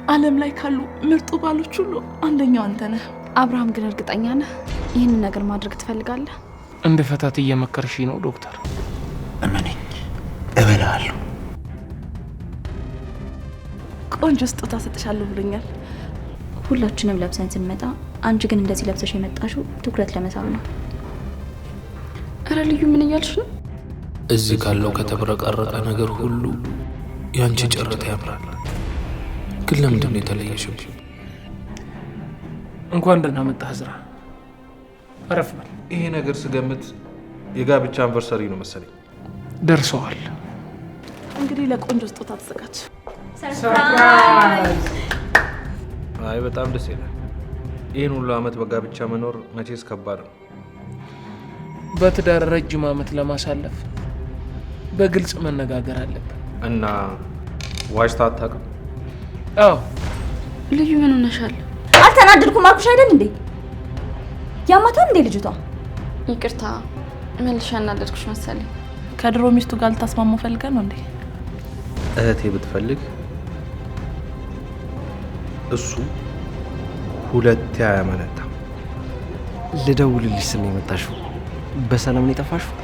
ዓለም ላይ ካሉ ምርጡ ባሎች ሁሉ አንደኛው አንተ ነህ። አብርሃም ግን እርግጠኛ ነህ ይህንን ነገር ማድረግ ትፈልጋለህ? እንደ ፈታት እየመከርሽ ነው ዶክተር? እመነኝ እበላለሁ። ቆንጆ ስጦታ ሰጥሻለሁ ብሎኛል። ሁላችንም ለብሰን ስንመጣ አንቺ ግን እንደዚህ ለብሰሽ የመጣሽው ትኩረት ለመሳብ ነው። እረ ልዩ ምን እያልሽ ነው? እዚህ ካለው ከተብረቀረቀ ነገር ሁሉ ያንቺ ጨርታ ያምራል። ግን ለምንድን ነው የተለየሽብኝ? እንኳን ደህና መጣህ ዝራ። አረፍ በል። ይሄ ነገር ስገምት የጋብቻ አንቨርሰሪ ነው መሰለኝ። ደርሰዋል። እንግዲህ ለቆንጆ ስጦታ ተዘጋጅ። አይ በጣም ደስ ይላል። ይህን ሁሉ አመት በጋብቻ መኖር መቼስ ከባድ ነው። በትዳር ረጅም አመት ለማሳለፍ በግልጽ መነጋገር አለብን። እና ዋሽታ አታውቅም? አዎ። ልዩ ምን ሆነሻል? አልተናደድኩም አልኩሽ አይደል እንዴ? ያማታል እንዴ ልጅቷ? ይቅርታ መልሻ እናደርኩሽ መሰለኝ። ከድሮ ሚስቱ ጋር ልታስማማው ፈልጋ ነው እንዴ? እህቴ ብትፈልግ እሱ ሁለቴ አያመነታም። ልደውልልሽ ስል ነው የመጣሽው? በሰላም ነው የጠፋሽው?